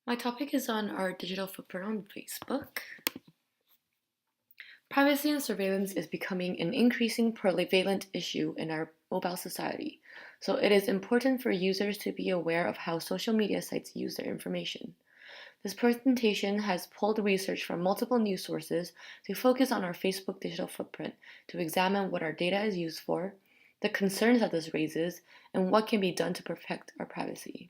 My topic is on our digital footprint on Facebook. Privacy and surveillance is becoming an increasing prevalent issue in our mobile society, so it is important for users to be aware of how social media sites use their information. This presentation has pulled research from multiple news sources to focus on our Facebook digital footprint to examine what our data is used for, the concerns that this raises, and what can be done to protect our privacy.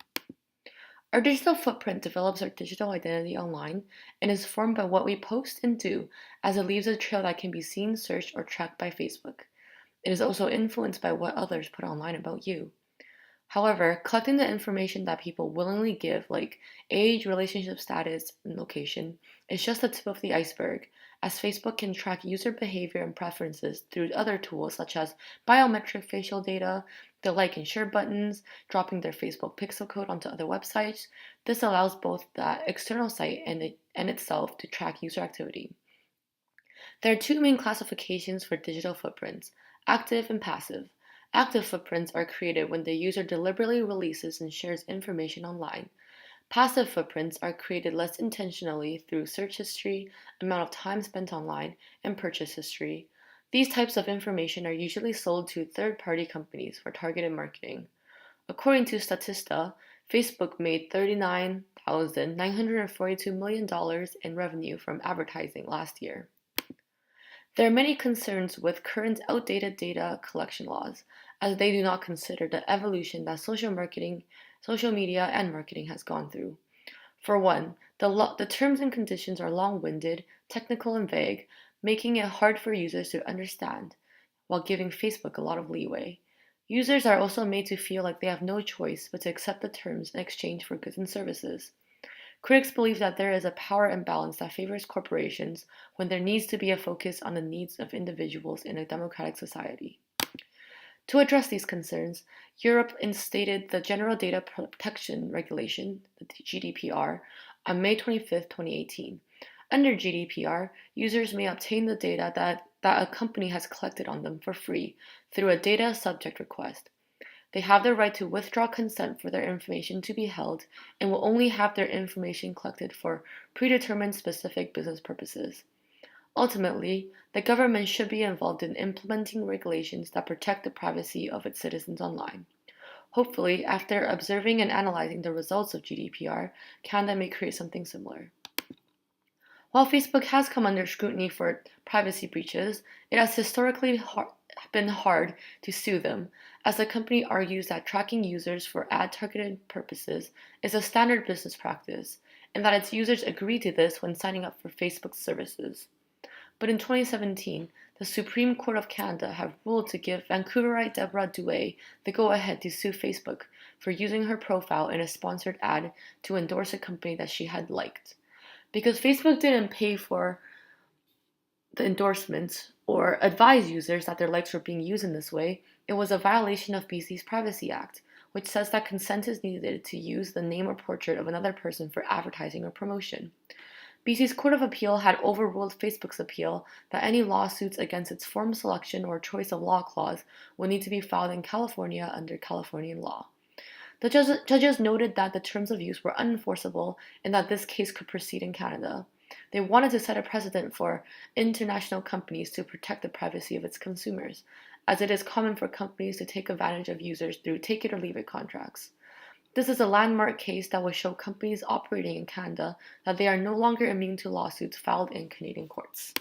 Our digital footprint develops our digital identity online and is formed by what we post and do, as it leaves a trail that can be seen, searched, or tracked by Facebook. It is also influenced by what others put online about you. However, collecting the information that people willingly give, like age, relationship status, and location, is just the tip of the iceberg, as Facebook can track user behavior and preferences through other tools such as biometric facial data, the like and share buttons, dropping their Facebook pixel code onto other websites. This allows both the external site and itself to track user activity. There are two main classifications for digital footprints: active and passive. Active footprints are created when the user deliberately releases and shares information online. Passive footprints are created less intentionally through search history, amount of time spent online, and purchase history. These types of information are usually sold to third-party companies for targeted marketing. According to Statista, Facebook made $39,942 million in revenue from advertising last year. There are many concerns with current outdated data collection laws, as they do not consider the evolution that social media, and marketing has gone through. For one, the terms and conditions are long-winded, technical, and vague, making it hard for users to understand, while giving Facebook a lot of leeway. Users are also made to feel like they have no choice but to accept the terms in exchange for goods and services. Critics believe that there is a power imbalance that favors corporations when there needs to be a focus on the needs of individuals in a democratic society. To address these concerns, Europe instated the General Data Protection Regulation, the GDPR, on May 25, 2018. Under GDPR, users may obtain the data that a company has collected on them for free through a data subject request. They have the right to withdraw consent for their information to be held and will only have their information collected for predetermined specific business purposes. Ultimately, the government should be involved in implementing regulations that protect the privacy of its citizens online. Hopefully, after observing and analyzing the results of GDPR, Canada may create something similar. While Facebook has come under scrutiny for privacy breaches, it has historically been hard to sue them, as the company argues that tracking users for ad-targeted purposes is a standard business practice, and that its users agree to this when signing up for Facebook's services. But in 2017, the Supreme Court of Canada have ruled to give Vancouverite Deborah Douay the go-ahead to sue Facebook for using her profile in a sponsored ad to endorse a company that she had liked. Because Facebook didn't pay for the endorsements or advise users that their likes were being used in this way, it was a violation of BC's Privacy Act, which says that consent is needed to use the name or portrait of another person for advertising or promotion. BC's Court of Appeal had overruled Facebook's appeal that any lawsuits against its form selection or choice of law clause would need to be filed in California under Californian law. The judges noted that the terms of use were unenforceable and that this case could proceed in Canada. They wanted to set a precedent for international companies to protect the privacy of its consumers, as it is common for companies to take advantage of users through take-it-or-leave-it contracts. This is a landmark case that will show companies operating in Canada that they are no longer immune to lawsuits filed in Canadian courts.